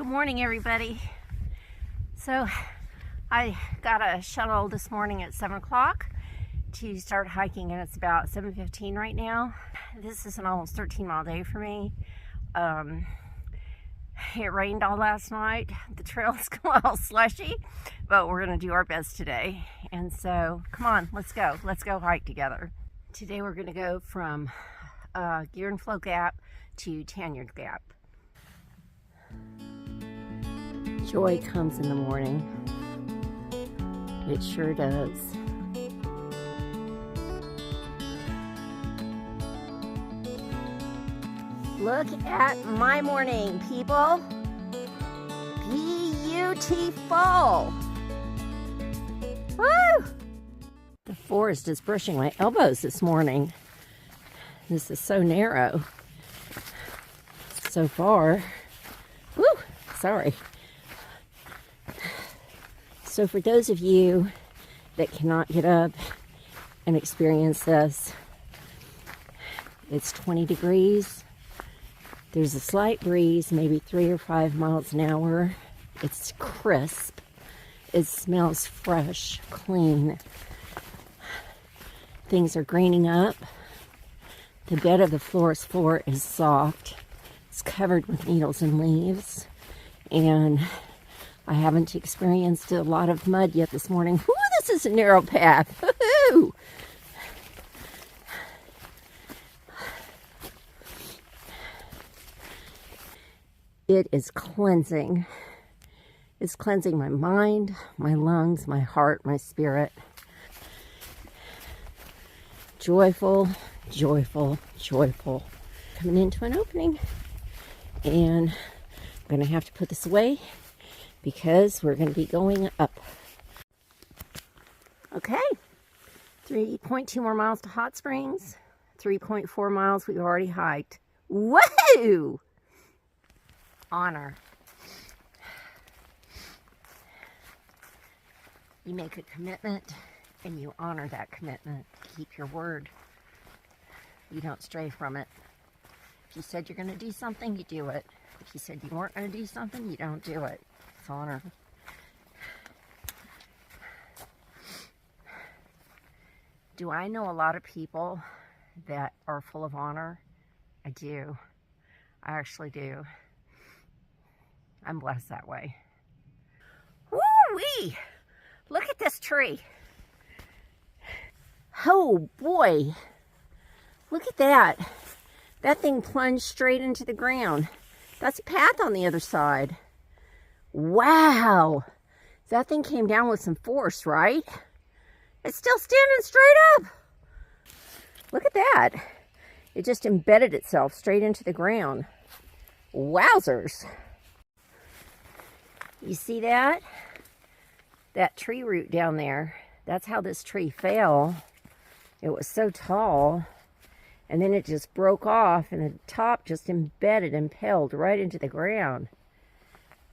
Good morning, everybody. So I got a shuttle this morning at 7 o'clock to start hiking, and it's about 7:15 right now. This is an almost 13-mile day for me. It rained all last night. The trail's a little slushy, but we're going to do our best today. And so, come on, let's go. Let's go hike together. Today we're going to go from Garenflo Gap to Tanyard Gap. Joy comes in the morning. It sure does. Look at my morning, people. Beautiful. Woo! The forest is brushing my elbows this morning. This is so narrow. So far. Woo! Sorry. So for those of you that cannot get up and experience this, it's 20 degrees. There's a slight breeze, maybe 3 or 5 miles an hour. It's crisp. It smells fresh, clean. Things are greening up. The bed of the forest floor is soft. It's covered with needles and leaves. And I haven't experienced a lot of mud yet this morning. Woo, this is a narrow path. Woo-hoo! It is cleansing. It's cleansing my mind, my lungs, my heart, my spirit. Joyful, joyful, joyful. Coming into an opening. And I'm going to have to put this away because we're going to be going up. Okay. 3.2 more miles to Hot Springs. 3.4 miles we've already hiked. Woohoo! Honor. You make a commitment and you honor that commitment. Keep your word. You don't stray from it. If you said you're going to do something, you do it. If you said you weren't going to do something, you don't do it. It's honor. Do I know a lot of people that are full of honor? I do. I actually do. I'm blessed that way. Woo-wee! Look at this tree. Oh boy. Look at that. That thing plunged straight into the ground. That's a path on the other side. Wow. That thing came down with some force, right? It's still standing straight up. Look at that. It just embedded itself straight into the ground. Wowzers. You see that? That tree root down there. That's how this tree fell. It was so tall. And then it just broke off and the top just embedded, impaled right into the ground.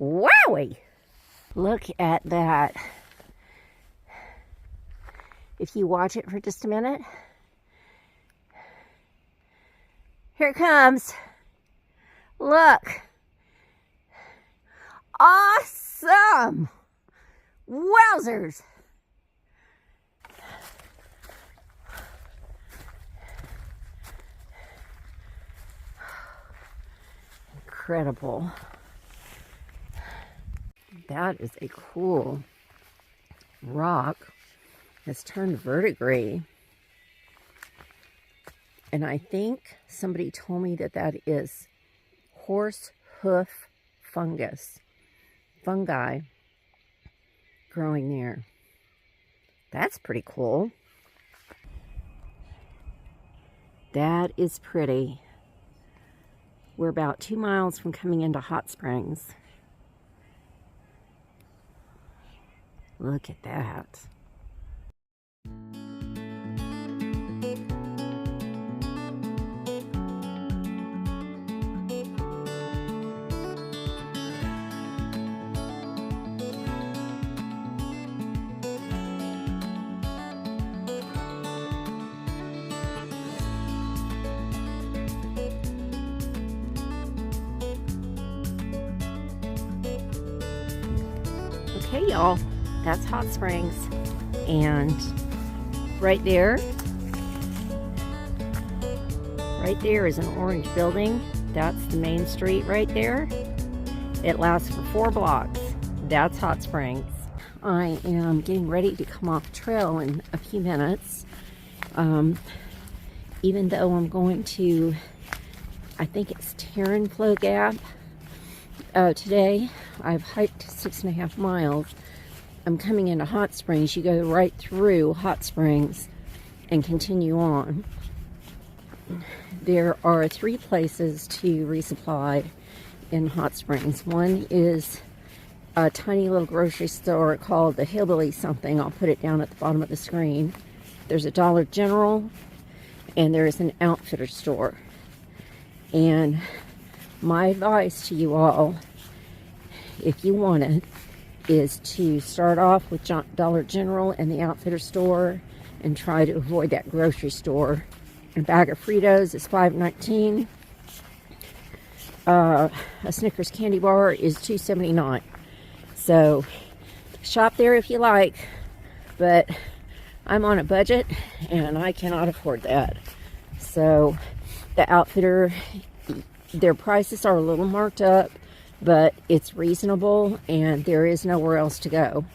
Wowie! Look at that. If you watch it for just a minute. Here it comes. Look. Awesome! Wowzers! Incredible. That is a cool rock. It's turned verdigris. And I think somebody told me that that is horse hoof fungus. Fungi growing there. That's pretty cool. That is pretty. We're about 2 miles from coming into Hot Springs. Look at that. Okay, y'all, that's Hot Springs. And right there is an orange building. That's the main street right there. It lasts for 4 blocks. That's Hot Springs. I am getting ready to come off the trail in a few minutes. Even though I'm going to, I think it's Garenflo Gap today. I've hiked 6.5 miles. I'm coming into Hot Springs. You go right through Hot Springs and continue on. There are 3 places to resupply in Hot Springs. One is a tiny little grocery store called the Hillbilly something. I'll put it down at the bottom of the screen. There's a Dollar General, and there's an outfitter store. And my advice to you all, if you want it, is to start off with Dollar General and the outfitter store and try to avoid that grocery store. A bag of Fritos is $5.19. A Snickers candy bar is $2.79. So shop there if you like, but I'm on a budget and I cannot afford that. So the outfitter, their prices are a little marked up, but it's reasonable and there is nowhere else to go.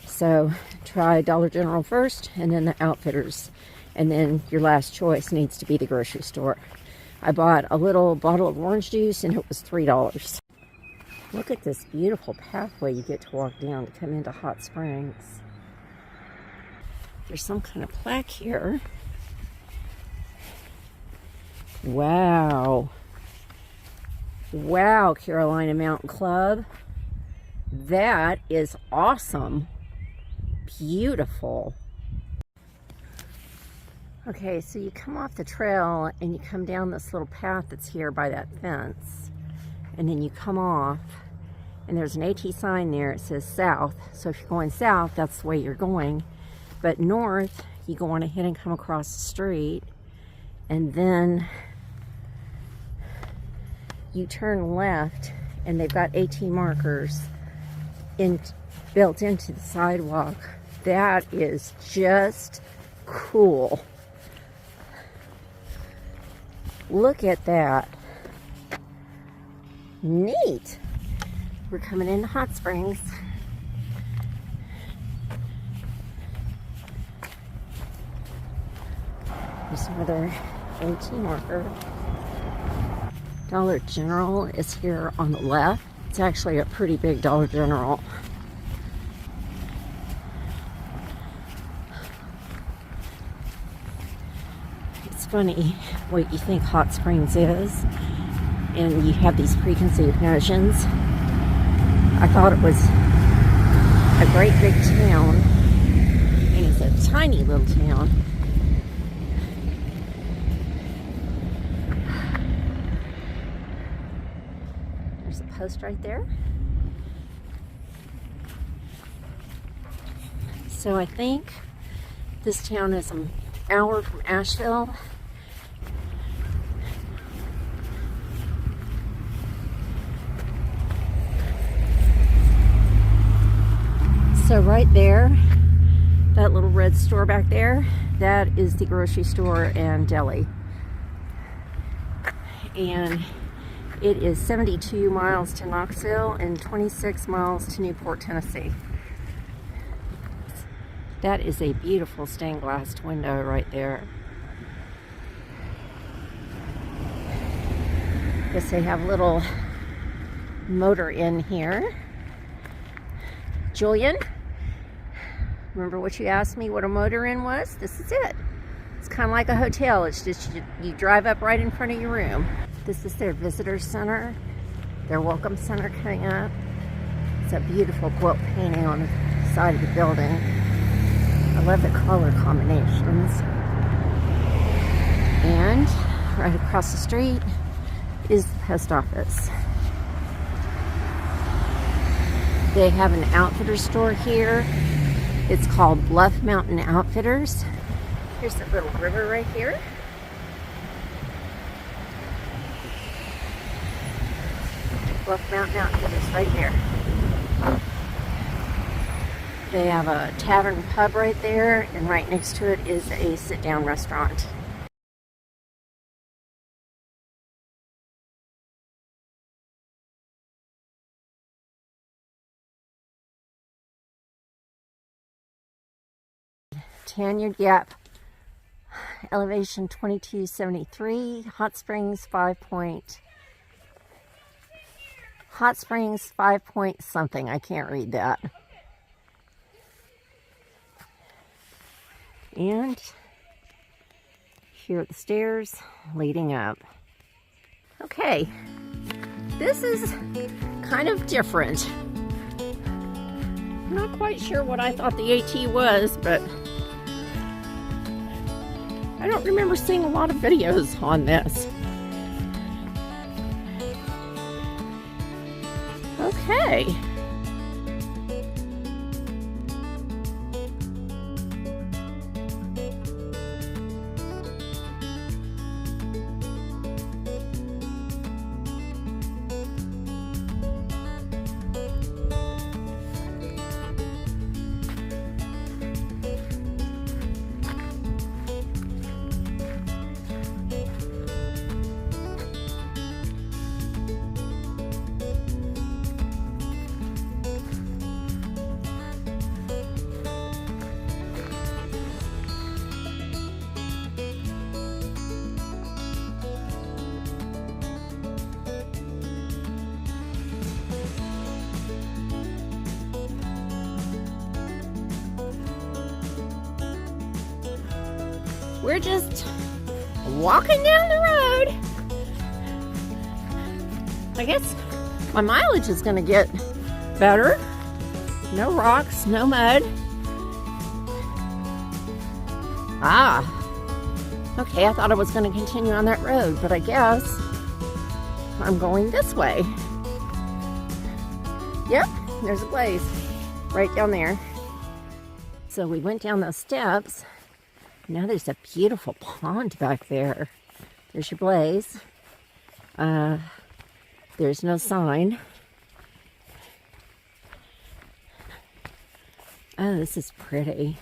So try Dollar General first and then the outfitters. And then your last choice needs to be the grocery store. I bought a little bottle of orange juice and it was $3. Look at this beautiful pathway you get to walk down to come into Hot Springs. There's some kind of plaque here. Wow. Wow, Carolina Mountain Club. That is awesome. Beautiful. Okay, so you come off the trail and you come down this little path that's here by that fence. And then you come off and there's an AT sign there. It says south. So if you're going south, that's the way you're going. But north, you go on ahead and come across the street. And then you turn left and they've got AT markers built into the sidewalk. That is just cool. Look at that. Neat. We're coming into Hot Springs. There's another AT marker. Dollar General is here on the left. It's actually a pretty big Dollar General. It's funny what you think Hot Springs is, and you have these preconceived notions. I thought it was a great big town, and it's a tiny little town. There's a post right there. So I think this town is an hour from Asheville. So right there, that little red store back there, that is the grocery store and deli. And it is 72 miles to Knoxville and 26 miles to Newport, Tennessee. That is a beautiful stained glass window right there. Guess they have a little motor in here. Julian, remember what you asked me what a motor inn was? This is it. It's kind of like a hotel. It's just you drive up right in front of your room. This is their visitor center, their welcome center coming up. It's a beautiful quilt painting on the side of the building. I love the color combinations. And right across the street is the post office. They have an outfitter store here. It's called Bluff Mountain Outfitters. Here's the little river right here. Bluff Mountain Outfitters right there. They have a tavern pub right there, and right next to it is a sit-down restaurant. Tanyard Gap, elevation 2273, hot springs 5 point something. I can't read that. And here are the stairs leading up. Okay, this is kind of different. I'm not quite sure what I thought the AT was, but I don't remember seeing a lot of videos on this. Okay. We're just walking down the road. I guess my mileage is going to get better. No rocks, no mud. Ah, okay, I thought I was going to continue on that road, but I guess I'm going this way. Yep, there's a blaze right down there. So we went down those steps. Now there's a beautiful pond back there. There's your blaze. There's no sign. Oh, this is pretty.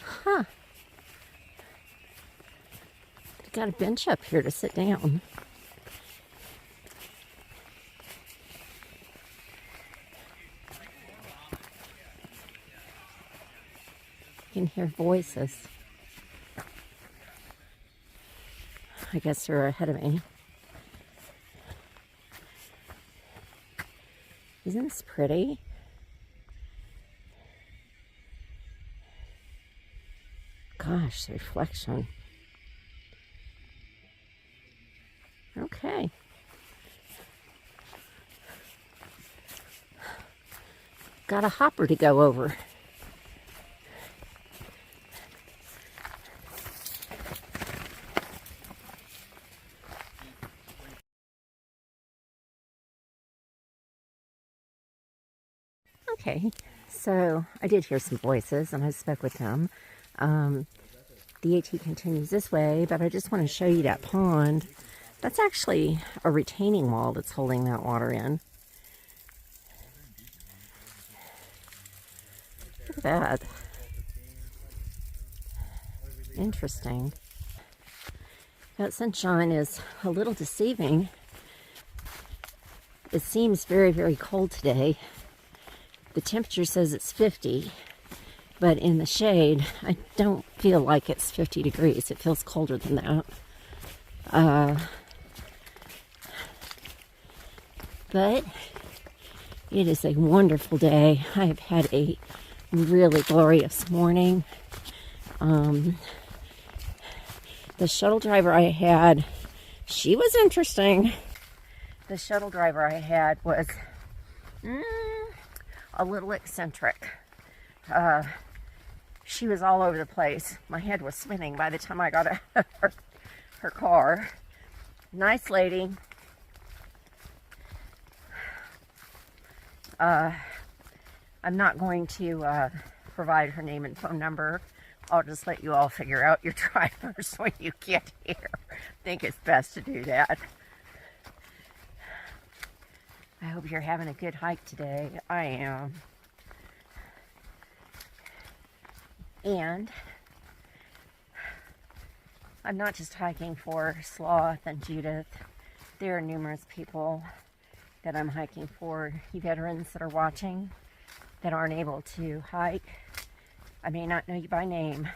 Huh. Got a bench up here to sit down. You can hear voices. I guess they're ahead of me. Isn't this pretty? Gosh, the reflection. Okay. Got a hopper to go over. Okay, so I did hear some voices and I spoke with them. The AT continues this way, but I just want to show you that pond. That's actually a retaining wall that's holding that water in. Look at that. Interesting. That sunshine is a little deceiving. It seems very, very cold today. The temperature says it's 50, but in the shade, I don't feel like it's 50 degrees. It feels colder than that. But it is a wonderful day. I have had a really glorious morning. The shuttle driver I had, she was interesting. The shuttle driver I had was a little eccentric. She was all over the place. My head was spinning by the time I got out of her car. Nice lady. I'm not going to provide her name and phone number I'll just let you all figure out your drivers when you get here. I think it's best to do that. I hope you're having a good hike today. I am. And I'm not just hiking for Sloth and Judith. There are numerous people that I'm hiking for. You veterans that are watching that aren't able to hike. I may not know you by name,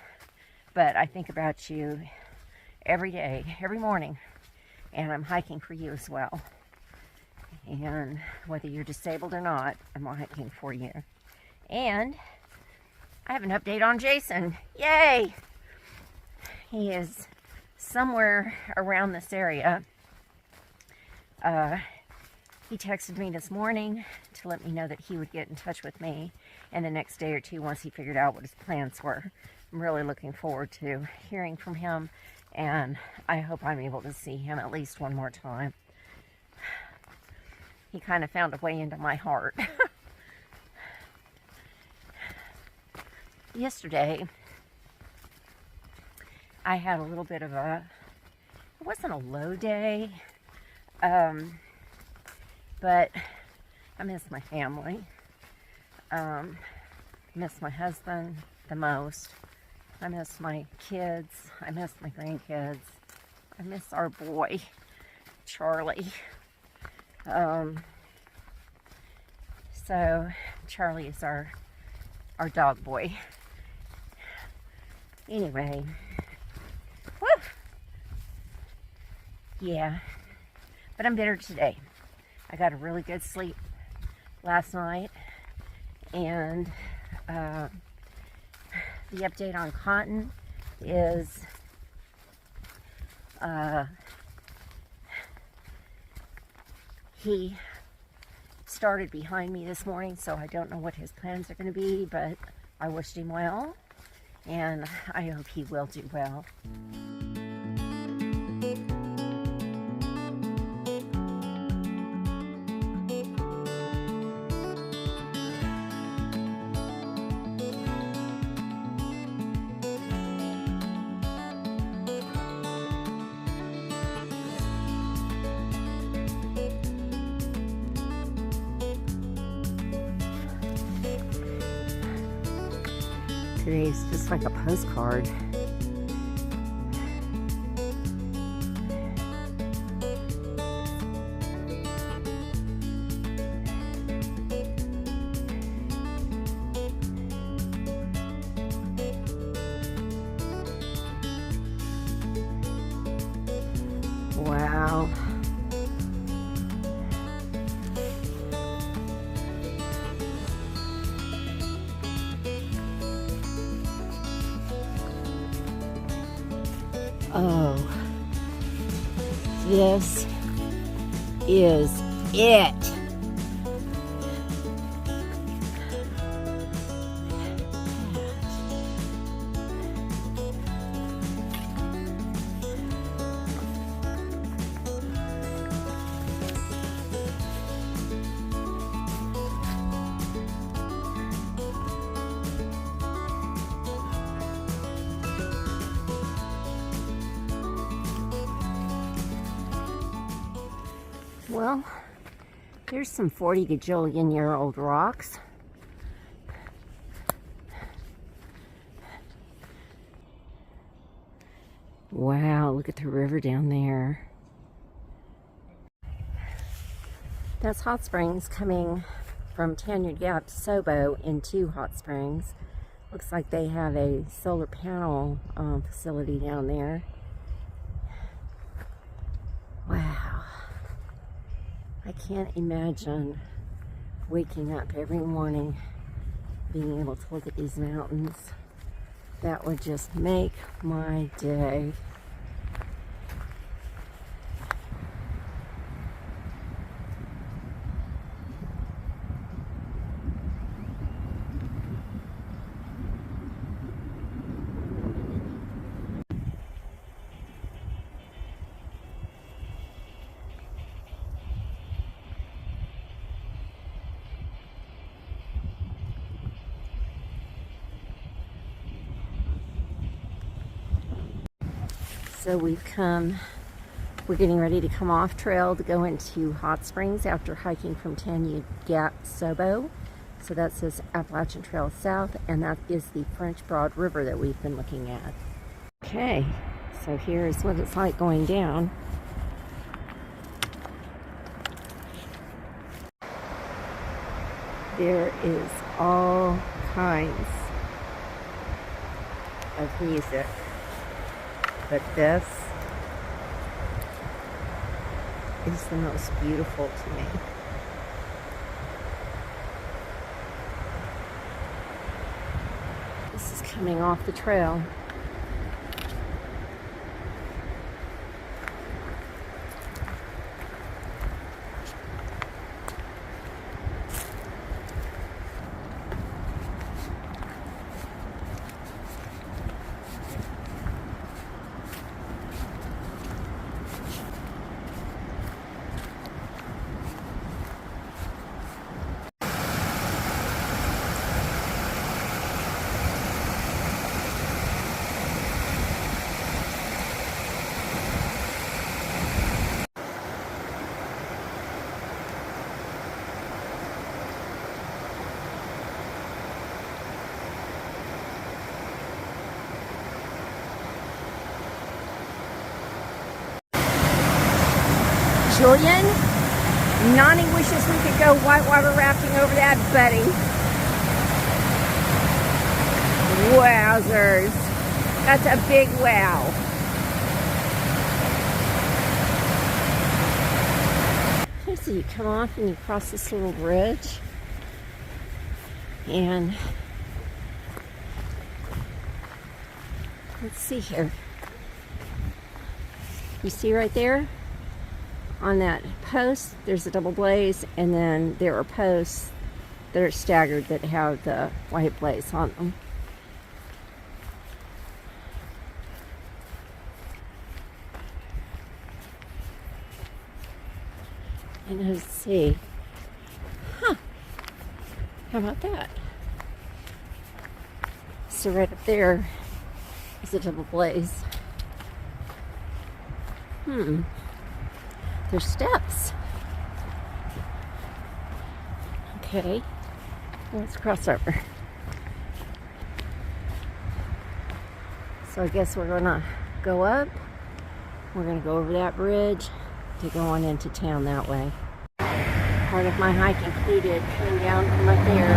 but I think about you every day, every morning, and I'm hiking for you as well. And whether you're disabled or not, I'm hiking for you. And I have an update on Jason. Yay! He is somewhere around this area. He texted me this morning to let me know that he would get in touch with me in the next day or two once he figured out what his plans were. I'm really looking forward to hearing from him, and I hope I'm able to see him at least one more time. He kind of found a way into my heart. Yesterday, I had a little bit of it wasn't a low day, but I miss my family. Miss my husband the most. I miss my kids. I miss my grandkids. I miss our boy, Charlie. So Charlie is our dog boy. Anyway, woo! Yeah, but I'm better today. I got a really good sleep last night, and the update on Cotton is he started behind me this morning, so I don't know what his plans are going to be, but I wished him well, and I hope he will do well. Today's just like a postcard. Wow. Oh, this is it. Well, here's some 40 gajillion year old rocks. Wow, look at the river down there. That's hot springs coming from Tanyard Gap SOBO into Hot Springs. Looks like they have a solar panel facility down there. Wow. I can't imagine waking up every morning being able to look at these mountains. That would just make my day. So we're getting ready to come off trail to go into hot springs after hiking from Tanyard Gap SOBO. So that says Appalachian Trail South, and that is the French Broad River that we've been looking at. Okay, so here's what it's like going down. There is all kinds of music, but this is the most beautiful to me. This is coming off the trail. Julian, Nonnie wishes we could go whitewater rafting over that, buddy. Wowzers. That's a big wow. So you come off and you cross this little bridge. And let's see here. You see right there? On that post, there's a double blaze, and then there are posts that are staggered that have the white blaze on them. And let's see. Huh. How about that? So right up there is a double blaze. There's steps. Okay, let's cross over. So I guess we're gonna go up. We're gonna go over that bridge to go on into town that way. Part of my hike included coming down from up there.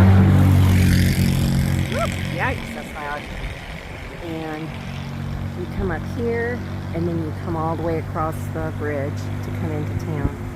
Whoop, yikes, that's loud. And you come up here, and then you come all the way across the bridge to come into town.